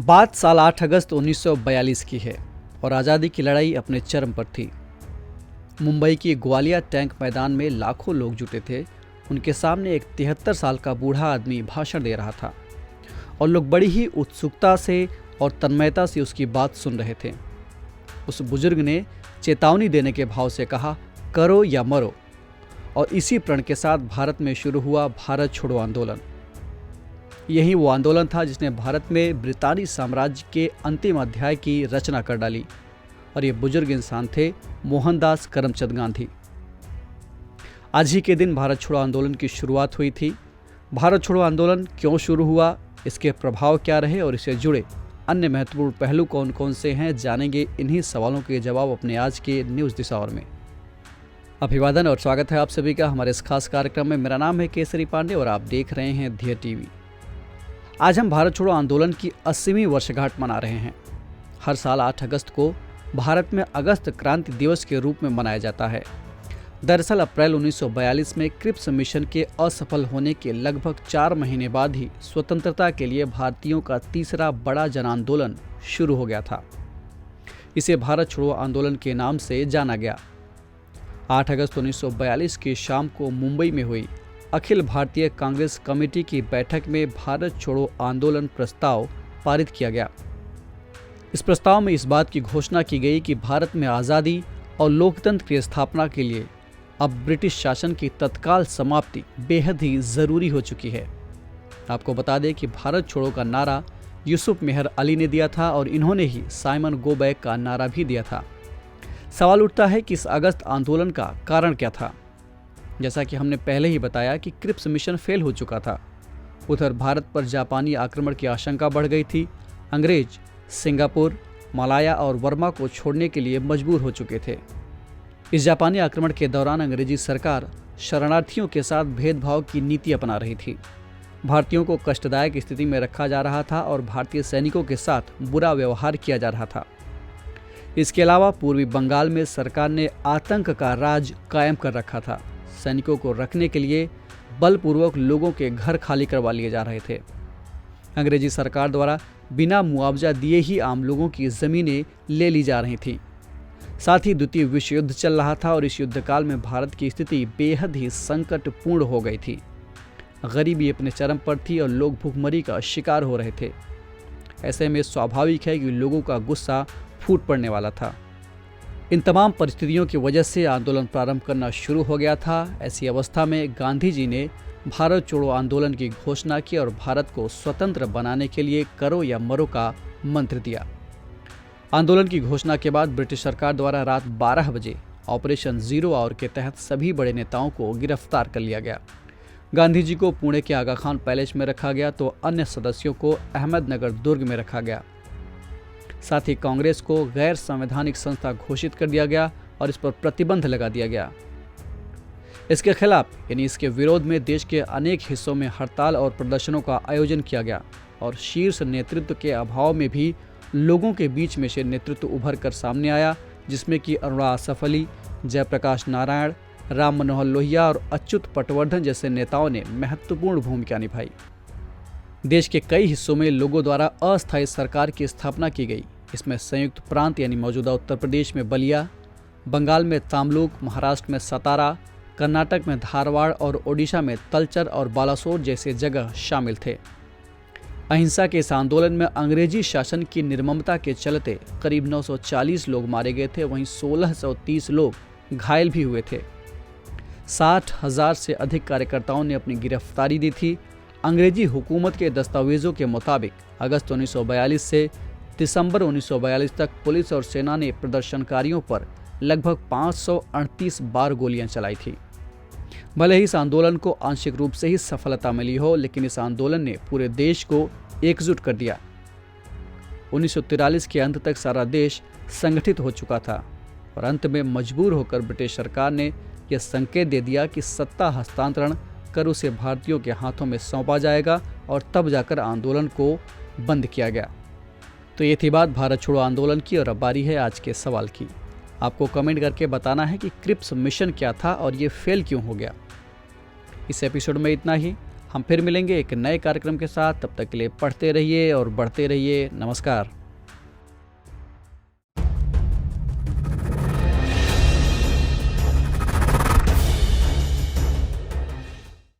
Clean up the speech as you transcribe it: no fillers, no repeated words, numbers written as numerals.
बात साल 8 अगस्त 1942 की है और आज़ादी की लड़ाई अपने चरम पर थी। मुंबई की ग्वालिया टैंक मैदान में लाखों लोग जुटे थे। उनके सामने एक 73 साल का बूढ़ा आदमी भाषण दे रहा था और लोग बड़ी ही उत्सुकता से और तन्मयता से उसकी बात सुन रहे थे। उस बुजुर्ग ने चेतावनी देने के भाव से कहा, करो या मरो। और इसी प्रण के साथ भारत में शुरू हुआ भारत छोड़ो आंदोलन। यही वो आंदोलन था जिसने भारत में ब्रितानी साम्राज्य के अंतिम अध्याय की रचना कर डाली। और ये बुजुर्ग इंसान थे मोहनदास करमचंद गांधी। आज ही के दिन भारत छोड़ो आंदोलन की शुरुआत हुई थी। भारत छोड़ो आंदोलन क्यों शुरू हुआ, इसके प्रभाव क्या रहे और इससे जुड़े अन्य महत्वपूर्ण पहलू कौन कौन से हैं, जानेंगे इन्हीं सवालों के जवाब अपने आज के न्यूज़ दिस आवर में। अभिवादन और स्वागत है आप सभी का हमारे इस खास कार्यक्रम में। मेरा नाम है केसरी पांडे और आप देख रहे हैं ध्येय टीवी। आज हम भारत छोड़ो आंदोलन की 80वीं वर्षगांठ मना रहे हैं। हर साल 8 अगस्त को भारत में अगस्त क्रांति दिवस के रूप में मनाया जाता है। दरअसल अप्रैल 1942 में क्रिप्स मिशन के असफल होने के लगभग 4 महीने बाद ही स्वतंत्रता के लिए भारतीयों का तीसरा बड़ा जन आंदोलन शुरू हो गया था। इसे भारत छोड़ो आंदोलन के नाम से जाना गया। 8 अगस्त 1942 की शाम को मुंबई में हुई अखिल भारतीय कांग्रेस कमेटी की बैठक में भारत छोड़ो आंदोलन प्रस्ताव पारित किया गया। इस प्रस्ताव में इस बात की घोषणा की गई कि भारत में आज़ादी और लोकतंत्र की स्थापना के लिए अब ब्रिटिश शासन की तत्काल समाप्ति बेहद ही ज़रूरी हो चुकी है। आपको बता दें कि भारत छोड़ो का नारा यूसुफ मेहर अली ने दिया था और इन्होंने ही साइमन गो बैक का नारा भी दिया था। सवाल उठता है कि इस अगस्त आंदोलन का कारण क्या था। जैसा कि हमने पहले ही बताया कि क्रिप्स मिशन फेल हो चुका था। उधर भारत पर जापानी आक्रमण की आशंका बढ़ गई थी। अंग्रेज सिंगापुर, मलाया और वर्मा को छोड़ने के लिए मजबूर हो चुके थे। इस जापानी आक्रमण के दौरान अंग्रेजी सरकार शरणार्थियों के साथ भेदभाव की नीति अपना रही थी। भारतीयों को कष्टदायक स्थिति में रखा जा रहा था और भारतीय सैनिकों के साथ बुरा व्यवहार किया जा रहा था। इसके अलावा पूर्वी बंगाल में सरकार ने आतंक का राज कायम कर रखा था। सैनिकों को रखने के लिए बलपूर्वक लोगों के घर खाली करवा लिए जा रहे थे। अंग्रेजी सरकार द्वारा बिना मुआवजा दिए ही आम लोगों की ज़मीनें ले ली जा रही थीं। साथ ही द्वितीय विश्व युद्ध चल रहा था और इस युद्ध काल में भारत की स्थिति बेहद ही संकटपूर्ण हो गई थी। गरीबी अपने चरम पर थी और लोग भूखमरी का शिकार हो रहे थे। ऐसे में स्वाभाविक है कि लोगों का गुस्सा फूट पड़ने वाला था। इन तमाम परिस्थितियों की वजह से आंदोलन प्रारंभ करना शुरू हो गया था। ऐसी अवस्था में गांधी जी ने भारत छोड़ो आंदोलन की घोषणा की और भारत को स्वतंत्र बनाने के लिए करो या मरो का मंत्र दिया। आंदोलन की घोषणा के बाद ब्रिटिश सरकार द्वारा रात 12 बजे ऑपरेशन जीरो आवर के तहत सभी बड़े नेताओं को गिरफ्तार कर लिया गया। गांधी जी को पुणे के आगा खान पैलेस में रखा गया तो अन्य सदस्यों को अहमदनगर दुर्ग में रखा गया। साथ ही कांग्रेस को गैर संवैधानिक संस्था घोषित कर दिया गया और इस पर प्रतिबंध लगा दिया गया। इसके खिलाफ यानी इसके विरोध में देश के अनेक हिस्सों में हड़ताल और प्रदर्शनों का आयोजन किया गया और शीर्ष नेतृत्व के अभाव में भी लोगों के बीच में से नेतृत्व उभर कर सामने आया, जिसमें कि अरुणा असफ अली, जयप्रकाश नारायण, राम मनोहर लोहिया और अच्युत पटवर्धन जैसे नेताओं ने महत्वपूर्ण भूमिका निभाई। देश के कई हिस्सों में लोगों द्वारा अस्थायी सरकार की स्थापना की गई। इसमें संयुक्त प्रांत यानी मौजूदा उत्तर प्रदेश में बलिया, बंगाल में तामलुक, महाराष्ट्र में सतारा, कर्नाटक में धारवाड़ और ओडिशा में तलचर और बालासोर जैसे जगह शामिल थे। अहिंसा के इस आंदोलन में अंग्रेजी शासन की निर्ममता के चलते करीब 940 लोग मारे गए थे, वहीं 1630 लोग घायल भी हुए थे। 60,000 से अधिक कार्यकर्ताओं ने अपनी गिरफ्तारी दी थी। अंग्रेजी हुकूमत के दस्तावेजों के मुताबिक अगस्त 1942 से दिसंबर 1942 तक पुलिस और सेना ने प्रदर्शनकारियों पर लगभग 538 बार गोलियां चलाई थी। भले ही इस आंदोलन को आंशिक रूप से ही सफलता मिली हो, लेकिन इस आंदोलन ने पूरे देश को एकजुट कर दिया। 1943 के अंत तक सारा देश संगठित हो चुका था और अंत में मजबूर होकर ब्रिटिश सरकार ने यह संकेत दे दिया कि सत्ता हस्तांतरण कर उसे भारतीयों के हाथों में सौंपा जाएगा और तब जाकर आंदोलन को बंद किया गया। तो ये थी बात भारत छोड़ो आंदोलन की और अब बारी है आज के सवाल की। आपको कमेंट करके बताना है कि क्रिप्स मिशन क्या था और ये फेल क्यों हो गया। इस एपिसोड में इतना ही। हम फिर मिलेंगे एक नए कार्यक्रम के साथ। तब तक के लिए पढ़ते रहिए और बढ़ते रहिए। नमस्कार।